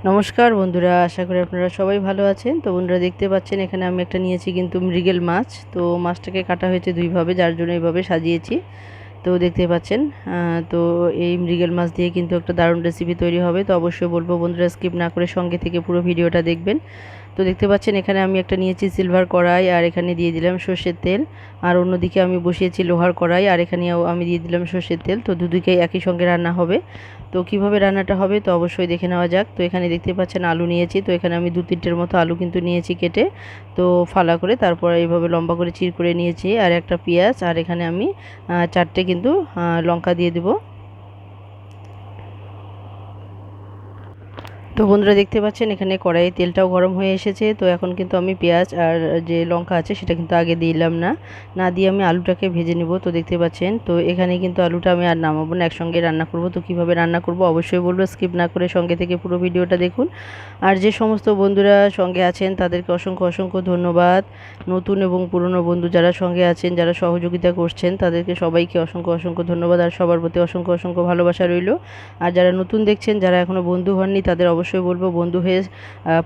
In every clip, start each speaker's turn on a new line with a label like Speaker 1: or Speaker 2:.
Speaker 1: নমস্কার বন্ধুরা, আশা করি আপনারা সবাই ভালো আছেন। তো বন্ধুরা দেখতে পাচ্ছেন এখানে আমি একটা নিয়েছি কিন্তু মৃগেল মাছ। তো মাছটাকে কাটা হয়েছে দুইভাবে, যার জন্য এইভাবে সাজিয়েছি। তো দেখতে পাচ্ছেন তো এই মৃগেল মাছ দিয়ে কিন্তু একটা দারুণ রেসিপি তৈরি হবে। তো অবশ্যই বলবো বন্ধুরা স্কিপ না করে সঙ্গে থেকে পুরো ভিডিওটা দেখবেন। তো দেখতে পাচ্ছেন এখানে আমি একটা নিয়েছি সিলভার কড়াই, আর এখানে দিয়ে দিলাম সর্ষের তেল। আর অন্যদিকে আমি বসিয়েছি লোহার কড়াই, আর এখানেও আমি দিয়ে দিলাম সর্ষের তেল। তো দুদিকেই একই সঙ্গে রান্না হবে। তো কিভাবে রান্নাটা হবে তো অবশ্যই দেখে নেওয়া যাক। তো এখানে দেখতে পাচ্ছেন আলু নিয়েছি। তো এখানে আমি 2-3টের মতো আলু কিন্তু নিয়েছি কেটে, তো ফালা করে, তারপর এইভাবে লম্বা করে চির করে নিয়েছি। আর একটা পেঁয়াজ, আর এখানে আমি 4টে কিন্তু লঙ্কা দিয়ে দেবো। তো বন্ধুরা দেখতে পাচ্ছেন এখানে কড়াইয়ে তেলটাও গরম হয়ে এসেছে। তো এখন কিন্তু আমি পেঁয়াজ আর যে লঙ্কা আছে সেটা কিন্তু আগে দিলাম না, না দিয়ে আমি আলুটাকে ভেজে নেব। তো দেখতে পাচ্ছেন তো এখানে কিন্তু আলুটা আমি আর নামাবো না, একসঙ্গে রান্না করব। তো কিভাবে রান্না করব অবশ্যই বলবো, স্কিপ না করে সঙ্গে থেকে পুরো ভিডিওটা দেখুন। আর যে সমস্ত বন্ধুরা সঙ্গে আছেন তাদেরকে অসংখ্য অসংখ্য ধন্যবাদ। নতুন এবং পুরনো বন্ধু যারা সঙ্গে আছেন, যারা সহযোগিতা করছেন, তাদেরকে সবাইকে অসংখ্য অসংখ্য ধন্যবাদ আর সবার প্রতি অসংখ্য অসংখ্য ভালোবাসা রইল। আর যারা নতুন দেখছেন, যারা এখনও বন্ধু হননি, তাদের অবশ্যই বলবো বন্ধু হয়ে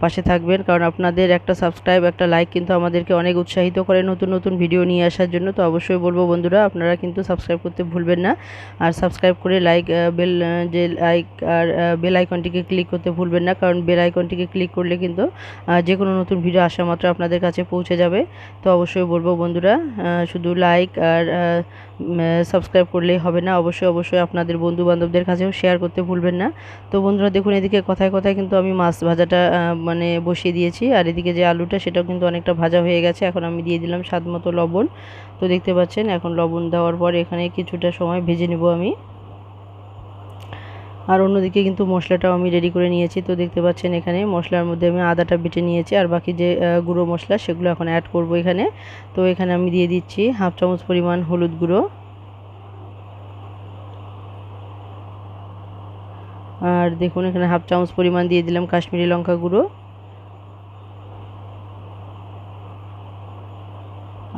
Speaker 1: পাশে থাকবেন, কারণ আপনাদের একটা সাবস্ক্রাইব, একটা লাইক কিন্তু আমাদেরকে অনেক উৎসাহিত করে নতুন নতুন ভিডিও নিয়ে আসার জন্য। তো অবশ্যই বলবো বন্ধুরা আপনারা কিন্তু সাবস্ক্রাইব করতে ভুলবেন না। আর সাবস্ক্রাইব করে লাইক বেল যে লাইক আর বেল আইকনটিকে ক্লিক করতে ভুলবেন না, কারণ বেল আইকনটিকে ক্লিক করলে কিন্তু যে কোনো নতুন ভিডিও আসা মাত্র আপনাদের কাছে পৌঁছে যাবে। তো অবশ্যই বলবো বন্ধুরা শুধু লাইক আর সাবস্ক্রাইব করলেই হবে না, অবশ্যই অবশ্যই আপনাদের বন্ধু বান্ধবদের কাছেও শেয়ার করতে ভুলবেন না। তো বন্ধুরা দেখুন এদিকে কথায় কথায় কিন্তু আমি মাছ ভাজাটা মানে বসিয়ে দিয়েছি, আর এদিকে যে আলুটা সেটাও কিন্তু অনেকটা ভাজা হয়ে গেছে। এখন আমি দিয়ে দিলাম স্বাদ মতো লবণ। তো দেখতে পাচ্ছেন এখন লবণ দেওয়ার পর এখানে কিছুটা সময় ভেজে নেব আমি। আর অন্যদিকে কিন্তু মশলাটাও আমি রেডি করে নিয়েছি। তো দেখতে পাচ্ছেন এখানে মশলার মধ্যে আমি আদাটা বেটে নিয়েছি, আর বাকি যে গুঁড়ো মশলা সেগুলো এখন অ্যাড করব এখানে। তো এখানে আমি দিয়ে দিচ্ছি 1/2 চামচ পরিমাণ হলুদ গুঁড়ো, আর দেখুন এখানে 1/2 চামচ পরিমাণ দিয়ে দিলাম কাশ্মীরি লঙ্কা গুঁড়ো,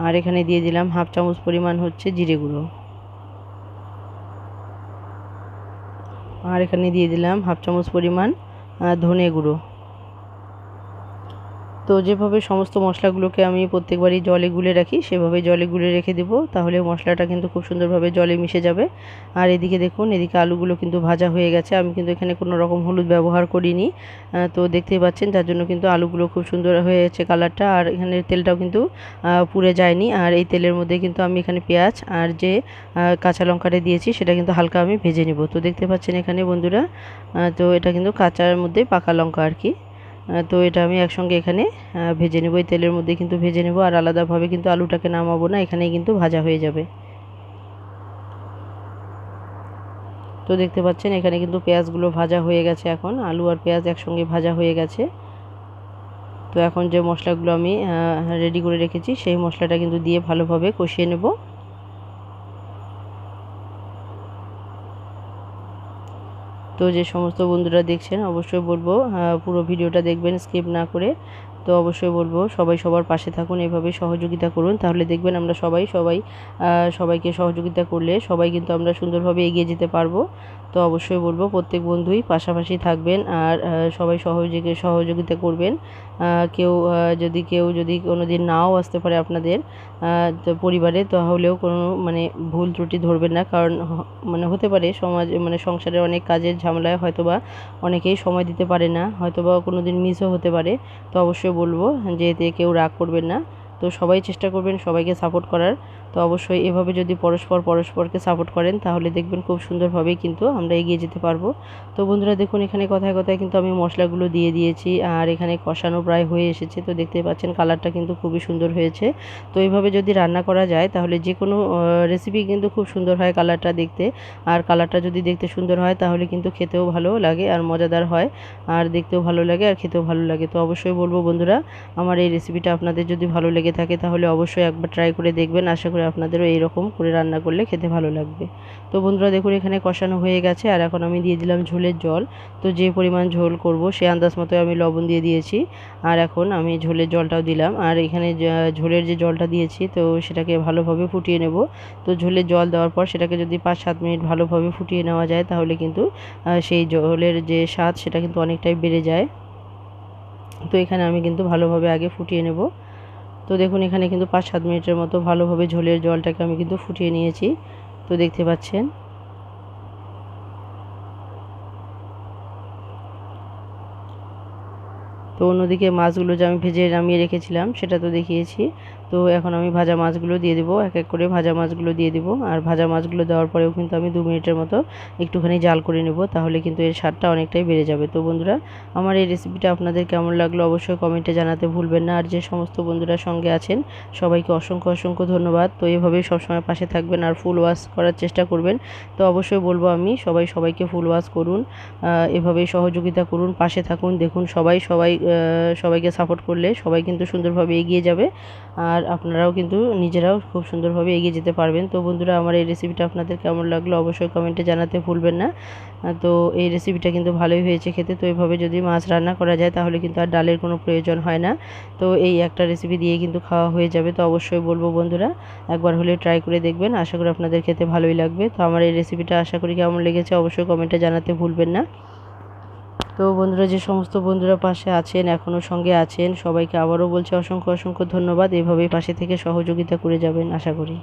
Speaker 1: আর এখানে দিয়ে দিলাম 1/2 চামচ পরিমাণ হচ্ছে জিরে গুঁড়ো, আর এখানে দিয়ে দিলাম 1/2 চামচ পরিমাণ ধনে গুঁড়ো। তো যেভাবে সমস্ত মশলাগুলোকে আমি প্রত্যেকবারই জলে গুলে রাখি, সেভাবে জলে গুলে রেখে দেবো, তাহলে মশলাটা কিন্তু খুব সুন্দরভাবে জলে মিশে যাবে। আর এদিকে দেখুন এদিকে আলুগুলো কিন্তু ভাজা হয়ে গেছে। আমি কিন্তু এখানে কোনো রকম হলুদ ব্যবহার করিনি। তো দেখতেই পাচ্ছেন, যার জন্য কিন্তু আলুগুলো খুব সুন্দর হয়েছে কালারটা। আর এখানে তেলটাও কিন্তু পুড়ে যায়নি। আর এই তেলের মধ্যে কিন্তু আমি এখানে পেঁয়াজ আর যে কাঁচা লঙ্কাটা দিয়েছি সেটা কিন্তু হালকা আমি ভেজে নেব। তো দেখতে পাচ্ছেন এখানে বন্ধুরা তো এটা কিন্তু কাঁচার মধ্যে পাকা লঙ্কা আর কি। তো এটা আমি একসঙ্গে এখানে ভেজে নেব, এই তেলের মধ্যে কিন্তু ভেজে নেব, আর আলাদাভাবে কিন্তু আলুটাকে নামাবো না, এখানেই কিন্তু ভাজা হয়ে যাবে। তো দেখতে পাচ্ছেন এখানে কিন্তু পেঁয়াজগুলো ভাজা হয়ে গেছে, এখন আলু আর পেঁয়াজ একসঙ্গে ভাজা হয়ে গেছে। তো এখন যে মশলাগুলো আমি রেডি করে রেখেছি সেই মশলাটা কিন্তু দিয়ে ভালোভাবে কষিয়ে নেব। তো যে সমস্ত বন্ধুরা দেখছেন অবশ্যই বলবো পুরো ভিডিওটা দেখবেন স্কিপ না করে। তো অবশ্যই বলবো সবাই সবার পাশে থাকুন, এভাবে সহযোগিতা করুন, তাহলে দেখবেন আমরা সবাইকে সহযোগিতা করলে সবাই কিন্তু আমরা সুন্দরভাবে এগিয়ে যেতে পারবো। তো অবশ্যই বলবো প্রত্যেক বন্ধুই পাশাপাশি থাকবেন, আর সবাই সহযোগিতা করবেন। কেউ যদি কোনো দিন নাও আসতে পারে আপনাদের তো পরিবারে, তাহলেও কোনো মানে ভুল ত্রুটি ধরবেন না, কারণ মানে হতে পারে সমাজ মানে সংসারে অনেক কাজের ঝামেলায় হয়তোবা অনেকেই সময় দিতে পারে না, হয়তোবা কোনো দিন মিসও হতে পারে। তো অবশ্যই বলবো যে এতে কেউ রাগ করবেন না। তো সবাই চেষ্টা করবেন সবাইকে সাপোর্ট করার। তো অবশ্যই এভাবে যদি পরস্পরকে সাপোর্ট করেন তাহলে দেখবেন খুব সুন্দরভাবেই কিন্তু আমরা এগিয়ে যেতে পারবো। তো বন্ধুরা দেখুন এখানে কথায় কথায় কিন্তু আমি মশলাগুলো দিয়ে দিয়েছি, আর এখানে কষানো প্রায় হয়ে এসেছে। তো দেখতে পাচ্ছেন কালারটা কিন্তু খুবই সুন্দর হয়েছে। তো এইভাবে যদি রান্না করা যায় তাহলে যে কোনো রেসিপি কিন্তু খুব সুন্দর হয় কালারটা দেখতে, আর কালারটা যদি দেখতে সুন্দর হয় তাহলে কিন্তু খেতেও ভালো লাগে আর মজাদার হয়, আর দেখতেও ভালো লাগে আর খেতেও ভালো লাগে। তো অবশ্যই বলবো বন্ধুরা আমার এই রেসিপিটা আপনাদের যদি ভালো লেগে থাকে তাহলে অবশ্যই একবার ট্রাই করে দেখবেন। আশা করি করি আপনাদেরও এইরকম করে রান্না করলে খেতে ভালো লাগবে। তো বন্ধুরা দেখুন এখানে কষানো হয়ে গেছে, আর এখন আমি দিয়ে দিলাম ঝোলের জল। তো যে পরিমাণ ঝোল করব সে আন্দাজ মতো আমি লবণ দিয়ে দিয়েছি, আর এখন আমি ঝোলের জলটাও দিলাম। আর এখানে ঝোলের যে জলটা দিয়েছি তো সেটাকে ভালোভাবে ফুটিয়ে নেব। তো ঝোলের জল দেওয়ার পর সেটাকে যদি 5-7 মিনিট ভালোভাবে ফুটিয়ে নেওয়া যায় তাহলে কিন্তু সেই ঝোলের যে স্বাদ সেটা কিন্তু অনেকটাই বেড়ে যায়। তো এখানে আমি কিন্তু ভালোভাবে আগে ফুটিয়ে নেব। তো দেখুন এখানে কিন্তু 5-7 মিনিটের মতো ভালোভাবে ঝোলের জলটাকে আমি কিন্তু ফুটিয়ে নিয়েছি। তো দেখতে পাচ্ছেন। তো অন্যদিকে মাছগুলো যে আমি ভেজে নামিয়ে রেখেছিলাম সেটা তো দেখিয়েছি। তো এখন আমি ভাজা মাছগুলো দিয়ে দেবো, এক এক করে ভাজা মাছগুলো দিয়ে দেবো। আর ভাজা মাছগুলো দেওয়ার পরেও কিন্তু আমি 2 মিনিটের মতো একটুখানি জাল করে নেব, তাহলে কিন্তু এর স্বাদটা অনেকটাই বেড়ে যাবে। তো বন্ধুরা আমার এই রেসিপিটা আপনাদের কেমন লাগলো অবশ্যই কমেন্টে জানাতে ভুলবেন না। আর যে সমস্ত বন্ধুরা সঙ্গে আছেন সবাইকে অসংখ্য অসংখ্য ধন্যবাদ। তো এভাবেই সবসময় পাশে থাকবেন আর ফুল ওয়াশ করার চেষ্টা করবেন। তো অবশ্যই বলবো আমি সবাইকে ফুল ওয়াশ করুন, এভাবেই সহযোগিতা করুন, পাশে থাকুন। দেখুন সবাইকে সাপোর্ট করলে সবাই কিন্তু সুন্দরভাবে এগিয়ে যাবে, আর আপনারাও কিন্তু নিজেরাও খুব সুন্দরভাবে এগিয়ে যেতে পারবেন। তো বন্ধুরা আমার এই রেসিপিটা আপনাদের কেমন লাগলো অবশ্যই কমেন্টে জানাতে ভুলবেন না। তো এই রেসিপিটা কিন্তু ভালোই হয়েছে খেতে। তো এভাবে যদি মাছ রান্না করা যায় তাহলে কিন্তু আর ডালের কোনো প্রয়োজন হয় না। তো এই একটা রেসিপি দিয়ে কিন্তু খাওয়া হয়ে যাবে। তো অবশ্যই বলবো বন্ধুরা একবার হলে ট্রাই করে দেখবেন, আশা করি আপনাদের খেতে ভালোই লাগবে। তো আমার এই রেসিপিটা আশা করি কেমন লেগেছে অবশ্যই কমেন্টে জানাতে ভুলবেন না। তো বন্ধুরা যে সমস্ত বন্ধুরা পাশে আছেন এখনও সঙ্গে আছেন সবাইকে আবারও বলছি অসংখ্য অসংখ্য ধন্যবাদ। এভাবেই পাশে থেকে সহযোগিতা করে যাবেন আশা করি।